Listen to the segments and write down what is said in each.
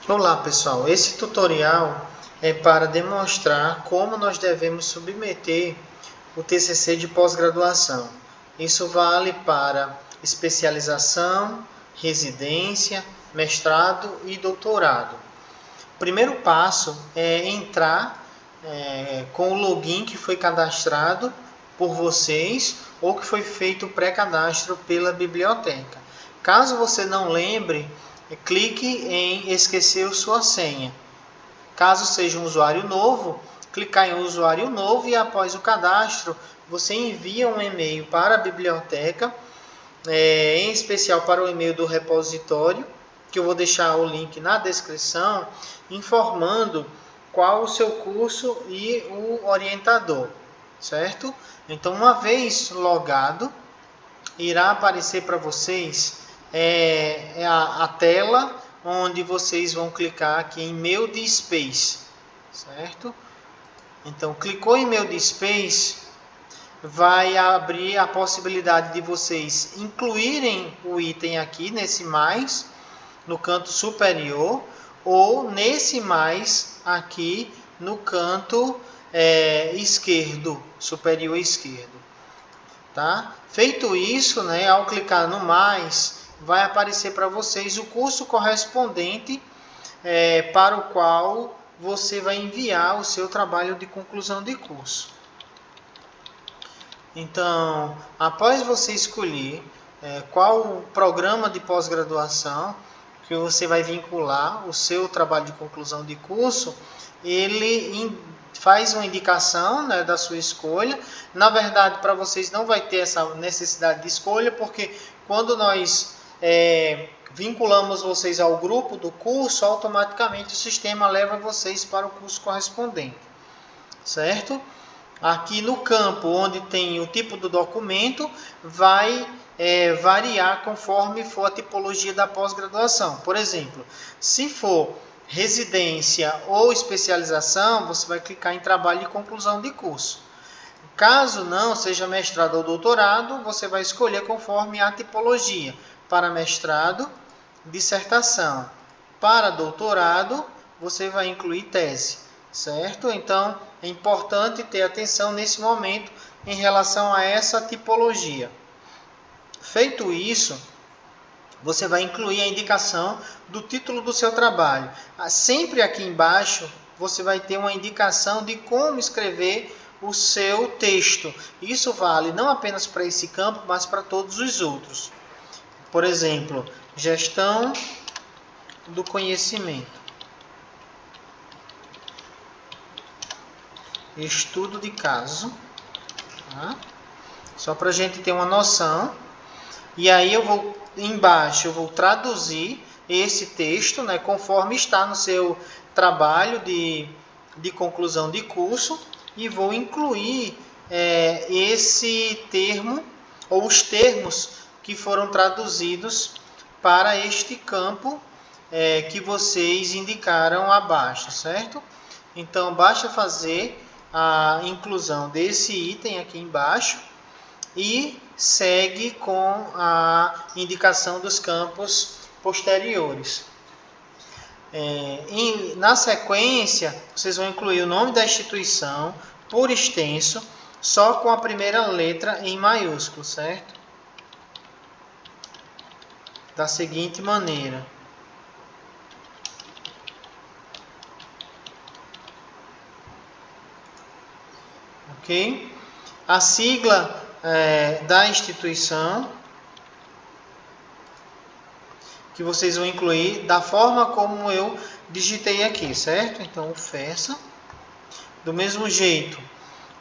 Olá pessoal, esse tutorial é para demonstrar como nós devemos submeter o TCC de pós-graduação. Isso vale para especialização, residência, mestrado e doutorado. O primeiro passo é entrar com o login que foi cadastrado por vocês ou que foi feito o pré-cadastro pela biblioteca. Caso você não lembre, clique em esquecer sua senha. Caso seja um usuário novo, clicar em usuário novo e após o cadastro, você envia um e-mail para a biblioteca, em especial para o e-mail do repositório, que eu vou deixar o link na descrição, informando qual o seu curso e o orientador, certo? Então, uma vez logado, irá aparecer para vocês a tela onde vocês vão clicar aqui em Mail de Space, certo? Então, clicou em Mail de Space, vai abrir a possibilidade de vocês incluírem o item aqui nesse mais, no canto superior, ou nesse mais aqui no canto esquerdo, superior esquerdo. Tá? Feito isso, ao clicar no mais, vai aparecer para vocês o curso correspondente para o qual você vai enviar o seu trabalho de conclusão de curso. Então, após você escolher qual o programa de pós-graduação que você vai vincular o seu trabalho de conclusão de curso, ele faz uma indicação da sua escolha. Na verdade, para vocês não vai ter essa necessidade de escolha, porque quando nós vinculamos vocês ao grupo do curso, automaticamente o sistema leva vocês para o curso correspondente, certo? Aqui no campo onde tem o tipo do documento, vai variar conforme for a tipologia da pós-graduação. Por exemplo, se for residência ou especialização, você vai clicar em trabalho de conclusão de curso. Caso não seja mestrado ou doutorado, você vai escolher conforme a tipologia. Para mestrado, dissertação. Para doutorado, você vai incluir tese, certo? Então, é importante ter atenção nesse momento em relação a essa tipologia. Feito isso, você vai incluir a indicação do título do seu trabalho. Sempre aqui embaixo, você vai ter uma indicação de como escrever o seu texto. Isso vale não apenas para esse campo, mas para todos os outros. Por exemplo, gestão do conhecimento. Estudo de caso. Tá? Só para a gente ter uma noção. E aí embaixo eu vou traduzir esse texto, conforme está no seu trabalho de conclusão de curso, e vou incluir esse termo ou os termos que foram traduzidos para este campo que vocês indicaram abaixo, certo? Então basta fazer a inclusão desse item aqui embaixo e segue com a indicação dos campos posteriores. Na sequência, vocês vão incluir o nome da instituição por extenso, só com a primeira letra em maiúsculo, certo? Da seguinte maneira. Ok? A sigla da instituição, que vocês vão incluir da forma como eu digitei aqui, certo? Então, o FESA. Do mesmo jeito,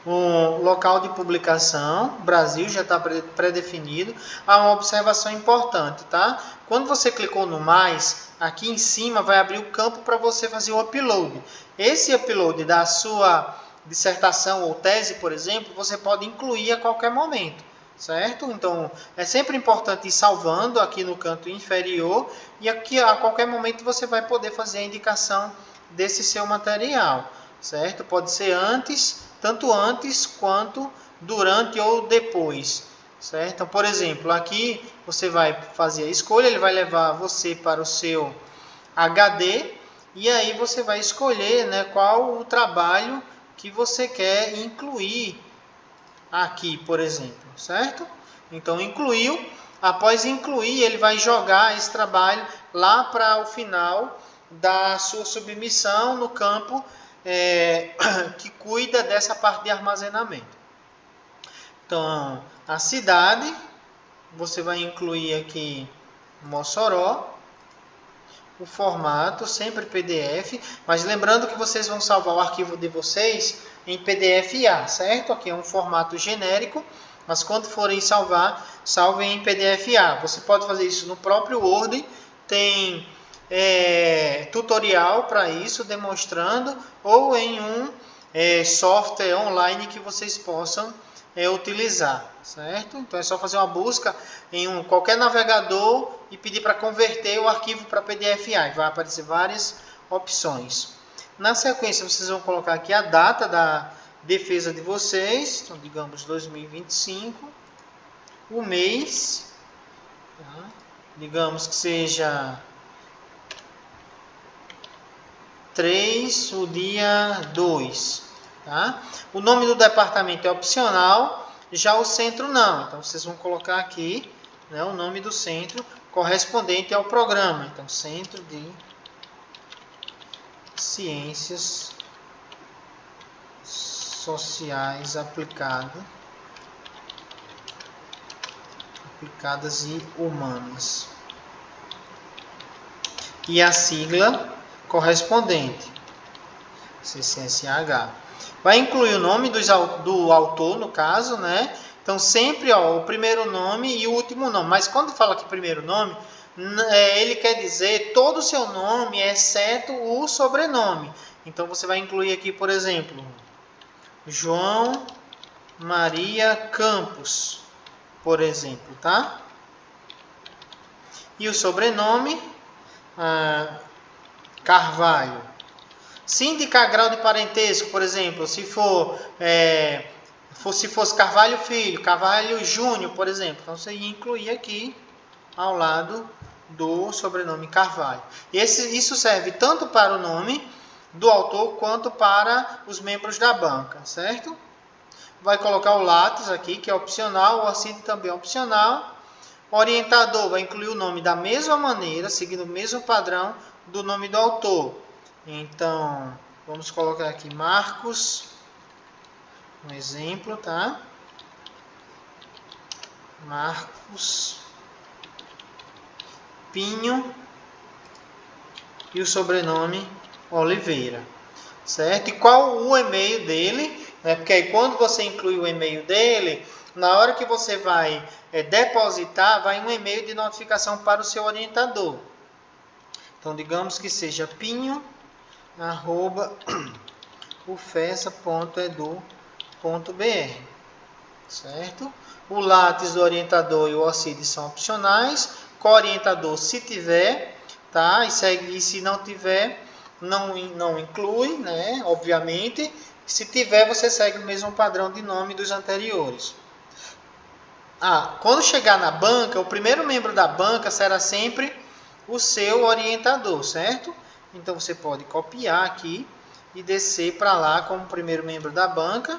o local de publicação, Brasil, já está pré-definido. Há uma observação importante, tá? Quando você clicou no mais, aqui em cima vai abrir o campo para você fazer o upload. Esse upload da sua dissertação ou tese, por exemplo, você pode incluir a qualquer momento, certo? Então, é sempre importante ir salvando aqui no canto inferior, e aqui a qualquer momento você vai poder fazer a indicação desse seu material, certo? Pode ser tanto antes quanto durante ou depois, certo? Então, por exemplo, aqui você vai fazer a escolha, ele vai levar você para o seu HD, E aí você vai escolher, né, qual o trabalho que você quer incluir aqui, por exemplo, certo? Então incluiu, após incluir, ele vai jogar esse trabalho lá para o final da sua submissão no campo que cuida dessa parte de armazenamento. Então, a cidade, você vai incluir aqui Mossoró, o formato, sempre PDF, mas lembrando que vocês vão salvar o arquivo de vocês em PDF-A, certo? Aqui é um formato genérico, mas quando forem salvar, salvem em PDF-A. Você pode fazer isso no próprio Word, tem tutorial para isso, demonstrando, ou em um software online que vocês possam utilizar, certo? Então é só fazer uma busca em qualquer navegador e pedir para converter o arquivo para PDF-A. Vai aparecer várias opções. Na sequência, vocês vão colocar aqui a data da defesa de vocês, então digamos 2025, o mês, tá? Digamos que seja 3, o dia 2. Tá? O nome do departamento é opcional, já o centro não. Então, vocês vão colocar aqui, né, o nome do centro correspondente ao programa. Então, Centro de Ciências Sociais Aplicadas e Humanas. E a sigla correspondente, CCSH. Vai incluir o nome do autor, no caso, né? Então, sempre o primeiro nome e o último nome. Mas quando fala que primeiro nome, ele quer dizer todo o seu nome, exceto o sobrenome. Então, você vai incluir aqui, por exemplo, João Maria Campos, por exemplo, tá? E o sobrenome, Carvalho. Se indicar grau de parentesco, por exemplo, se fosse Carvalho Filho, Carvalho Júnior, por exemplo, então você ia incluir aqui ao lado do sobrenome Carvalho. Isso serve tanto para o nome do autor quanto para os membros da banca, certo? Vai colocar o látis aqui, que é opcional, o assíduo também é opcional. O orientador vai incluir o nome da mesma maneira, seguindo o mesmo padrão do nome do autor. Então, vamos colocar aqui Marcos, um exemplo, tá? Marcos Pinho e o sobrenome Oliveira, certo? E qual o e-mail dele, né? Porque aí quando você inclui o e-mail dele, na hora que você vai depositar, vai um e-mail de notificação para o seu orientador. Então, digamos que seja pinho@ufesa.edu.br, certo? O látis do orientador e o OCID são opcionais. Co-orientador, se tiver, tá? E se não tiver, não inclui, né? Obviamente. Se tiver, você segue o mesmo padrão de nome dos anteriores. Quando chegar na banca, o primeiro membro da banca será sempre o seu orientador, certo? Então, você pode copiar aqui e descer para lá como primeiro membro da banca,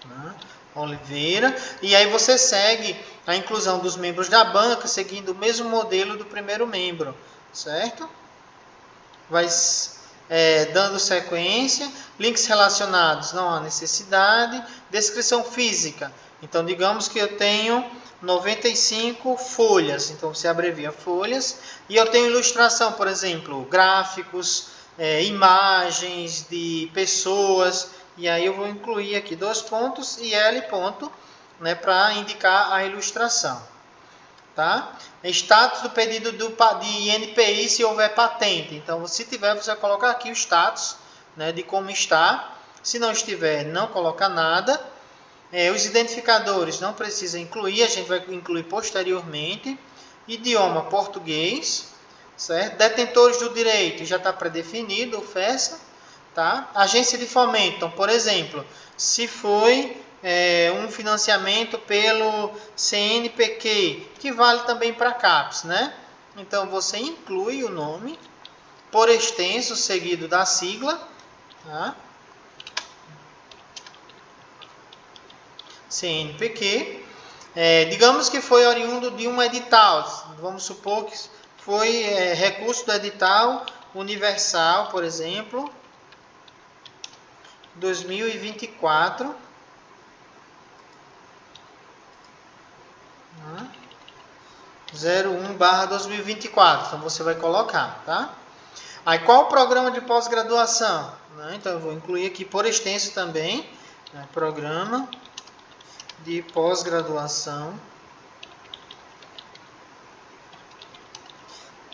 né? Oliveira. E aí você segue a inclusão dos membros da banca, seguindo o mesmo modelo do primeiro membro, certo? Vai dando sequência. Links relacionados, não há necessidade. Descrição física. Então, digamos que eu tenho 95 folhas, então você abrevia folhas, e eu tenho ilustração, por exemplo, gráficos, imagens de pessoas, e aí eu vou incluir aqui 2 pontos e L ponto, né, para indicar a ilustração. Tá? Status do pedido de NPI se houver patente, então se tiver você vai colocar aqui o status, né, de como está. Se não estiver, não coloca nada. Os identificadores não precisa incluir, a gente vai incluir posteriormente. Idioma português, certo? Detentores do direito já está predefinido, o FESA, tá? Agência de fomento, então, por exemplo, se foi um financiamento pelo CNPq, que vale também para CAPES, né? Então você inclui o nome por extenso, seguido da sigla, tá? CNPq. Digamos que foi oriundo de um edital, vamos supor que foi recurso do edital universal, por exemplo, 2024, 01/2024, então você vai colocar, tá? Aí qual o programa de pós-graduação? Então eu vou incluir aqui por extenso também, né, programa de pós-graduação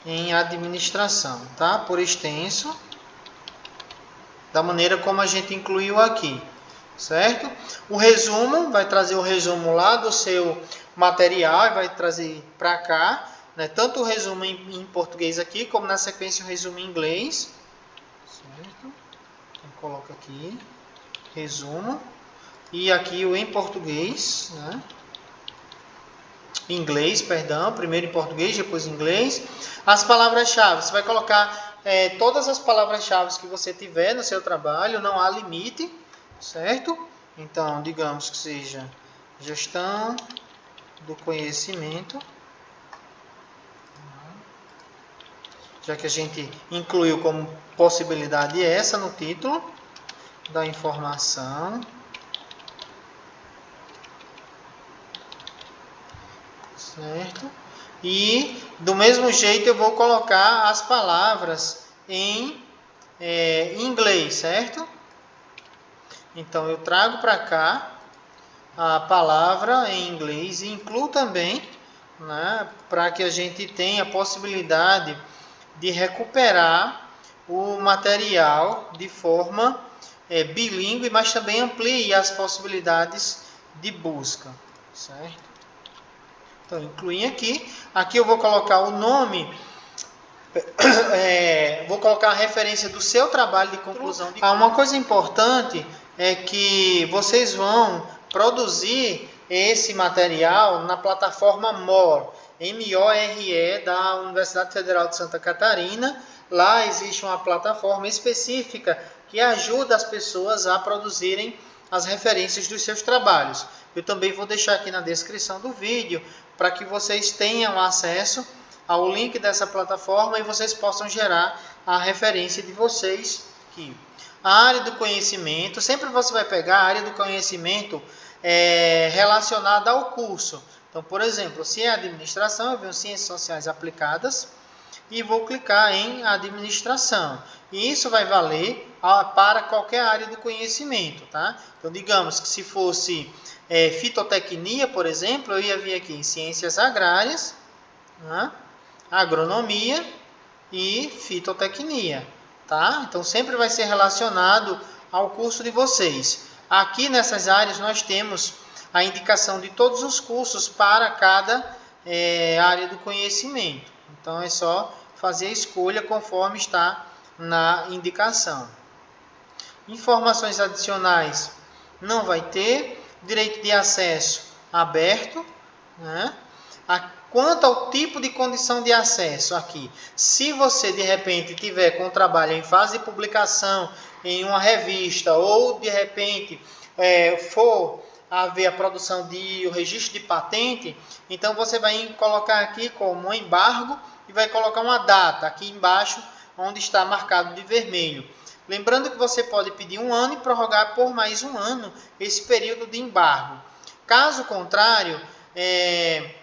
em administração, tá? Por extenso, da maneira como a gente incluiu aqui, certo? O resumo, vai trazer o resumo lá do seu material e vai trazer para cá, né? Tanto o resumo em português aqui, como na sequência o resumo em inglês, certo? Então, coloca aqui, resumo, e aqui o em português, né? Inglês, perdão, primeiro em português, depois em inglês. As palavras-chave, você vai colocar todas as palavras-chave que você tiver no seu trabalho, não há limite, certo? Então, digamos que seja gestão do conhecimento, já que a gente incluiu como possibilidade essa no título da informação. Certo? E do mesmo jeito eu vou colocar as palavras em inglês, certo? Então eu trago para cá a palavra em inglês e incluo também, né, para que a gente tenha a possibilidade de recuperar o material de forma bilíngue, mas também amplie as possibilidades de busca, certo? Então, incluir aqui. Aqui eu vou colocar o nome, vou colocar a referência do seu trabalho de conclusão. Uma coisa importante é que vocês vão produzir esse material na plataforma MORE, M-O-R-E, da Universidade Federal de Santa Catarina. Lá existe uma plataforma específica que ajuda as pessoas a produzirem as referências dos seus trabalhos. Eu também vou deixar aqui na descrição do vídeo para que vocês tenham acesso ao link dessa plataforma e vocês possam gerar a referência de vocês aqui. A área do conhecimento, sempre você vai pegar a área do conhecimento relacionada ao curso. Então, por exemplo, se é administração, eu venho Ciências Sociais Aplicadas e vou clicar em administração. E isso vai valer para qualquer área do conhecimento, tá? Então, digamos que se fosse fitotecnia, por exemplo, eu ia vir aqui em ciências agrárias, né? Agronomia e fitotecnia, tá? Então, sempre vai ser relacionado ao curso de vocês. Aqui nessas áreas nós temos a indicação de todos os cursos para cada área do conhecimento. Então, é só fazer a escolha conforme está na indicação. Informações adicionais não vai ter. Direito de acesso aberto, né? Quanto ao tipo de condição de acesso aqui, se você de repente tiver com o trabalho em fase de publicação em uma revista ou de repente for haver a produção de o registro de patente, então você vai colocar aqui como embargo e vai colocar uma data aqui embaixo onde está marcado de vermelho. Lembrando que você pode pedir 1 ano e prorrogar por mais 1 ano esse período de embargo. Caso contrário,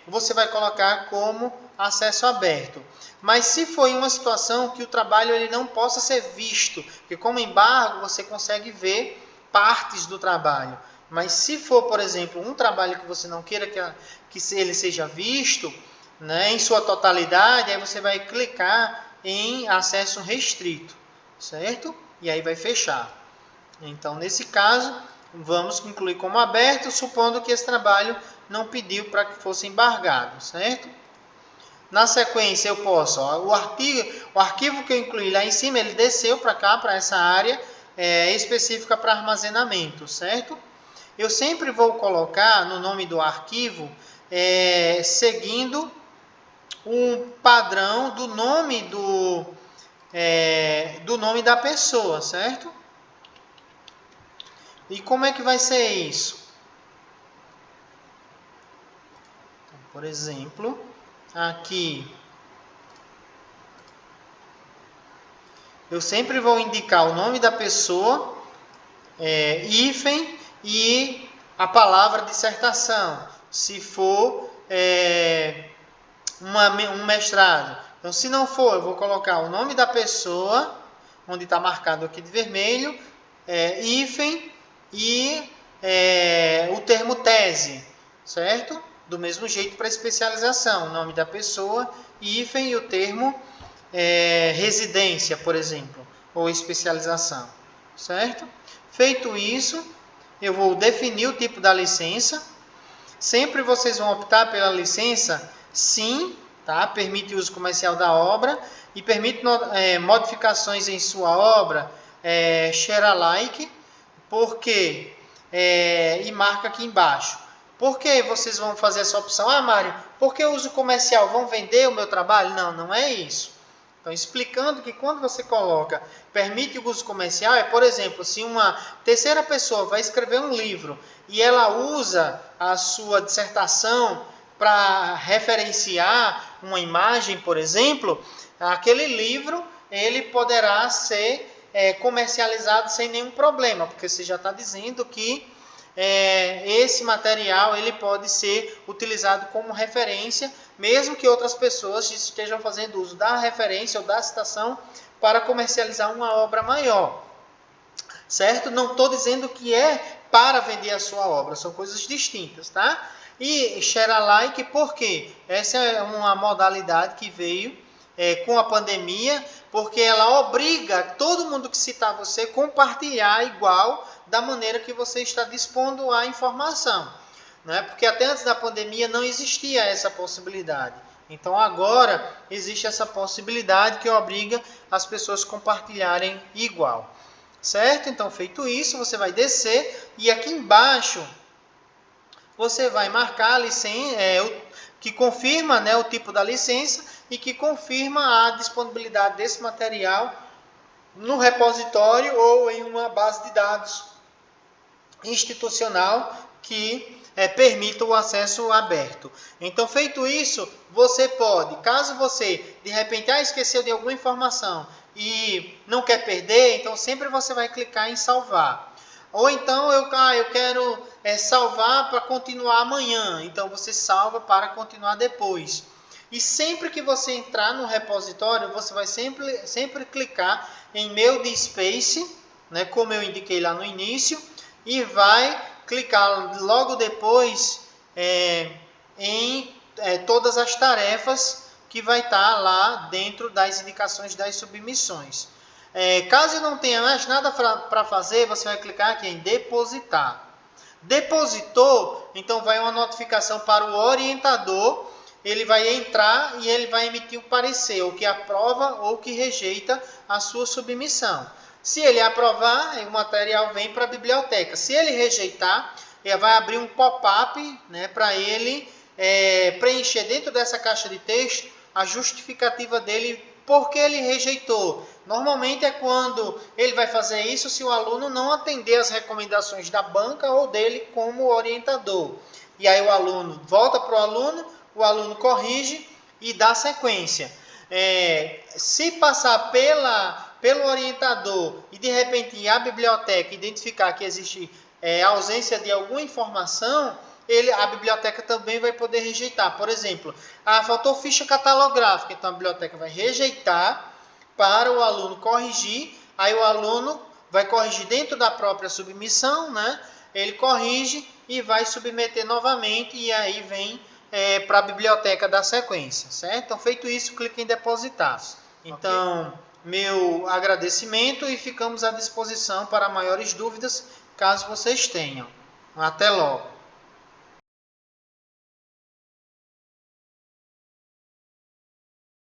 você vai colocar como acesso aberto. Mas se for em uma situação que o trabalho ele não possa ser visto, porque como embargo você consegue ver partes do trabalho. Mas se for, por exemplo, um trabalho que você não queira que ele seja visto, né, em sua totalidade, aí você vai clicar em acesso restrito, certo? E aí vai fechar. Então, nesse caso, vamos incluir como aberto, supondo que esse trabalho não pediu para que fosse embargado, certo? Na sequência, eu posso, o arquivo que eu incluí lá em cima, ele desceu para cá, para essa área específica para armazenamento, certo? Eu sempre vou colocar no nome do arquivo, seguindo um padrão do nome do nome da pessoa, certo? E como é que vai ser isso? Então, por exemplo, aqui eu sempre vou indicar o nome da pessoa, hífen e a palavra dissertação, se for um mestrado. Então, se não for, eu vou colocar o nome da pessoa, onde está marcado aqui de vermelho, hífen e o termo tese, certo? Do mesmo jeito para especialização, o nome da pessoa, hífen e o termo residência, por exemplo, ou especialização, certo? Feito isso, eu vou definir o tipo da licença. Sempre vocês vão optar pela licença sim, tá? Permite o uso comercial da obra e permite modificações em sua obra, share alike, porque e marca aqui embaixo. Por que vocês vão fazer essa opção? Ah, Mário, por que uso comercial? Vão vender o meu trabalho? Não, não é isso. Então, explicando que quando você coloca permite o uso comercial, por exemplo, se uma terceira pessoa vai escrever um livro e ela usa a sua dissertação para referenciar uma imagem, por exemplo, aquele livro ele poderá ser comercializado sem nenhum problema, porque você já está dizendo que esse material ele pode ser utilizado como referência, mesmo que outras pessoas estejam fazendo uso da referência ou da citação para comercializar uma obra maior, certo? Não estou dizendo que é para vender a sua obra, são coisas distintas, tá? E share alike, por quê? Essa é uma modalidade que veio com a pandemia, porque ela obriga todo mundo que citar você a compartilhar igual da maneira que você está dispondo a informação, né? Porque até antes da pandemia não existia essa possibilidade. Então agora existe essa possibilidade que obriga as pessoas a compartilharem igual, certo? Então feito isso, você vai descer e aqui embaixo você vai marcar a licença, que confirma, né, o tipo da licença e que confirma a disponibilidade desse material no repositório ou em uma base de dados institucional que permita o acesso aberto. Então, feito isso, você pode, caso você de repente esqueceu de alguma informação e não quer perder, então sempre você vai clicar em salvar. Ou então eu quero salvar para continuar amanhã, então você salva para continuar depois. E sempre que você entrar no repositório, você vai sempre clicar em Meu de Space, né, como eu indiquei lá no início, e vai clicar logo depois em todas as tarefas que vai estar lá dentro das indicações das submissões. Caso não tenha mais nada para fazer, você vai clicar aqui em depositar. Depositou, então vai uma notificação para o orientador, ele vai entrar e ele vai emitir um parecer, ou que aprova ou que rejeita a sua submissão. Se ele aprovar, o material vem para a biblioteca. Se ele rejeitar, ele vai abrir um pop-up, né, para ele preencher dentro dessa caixa de texto a justificativa dele porque ele rejeitou. Normalmente é quando ele vai fazer isso se o aluno não atender as recomendações da banca ou dele como orientador. E aí o aluno volta para o aluno corrige e dá sequência. Se passar pelo orientador e de repente a biblioteca identificar que existe ausência de alguma informação, a biblioteca também vai poder rejeitar. Por exemplo, faltou ficha catalográfica, então a biblioteca vai rejeitar para o aluno corrigir, aí o aluno vai corrigir dentro da própria submissão, né? Ele corrige e vai submeter novamente e aí vem para a biblioteca da sequência, certo? Então, feito isso, clique em depositar. Então, meu agradecimento e ficamos à disposição para maiores dúvidas, caso vocês tenham. Até logo!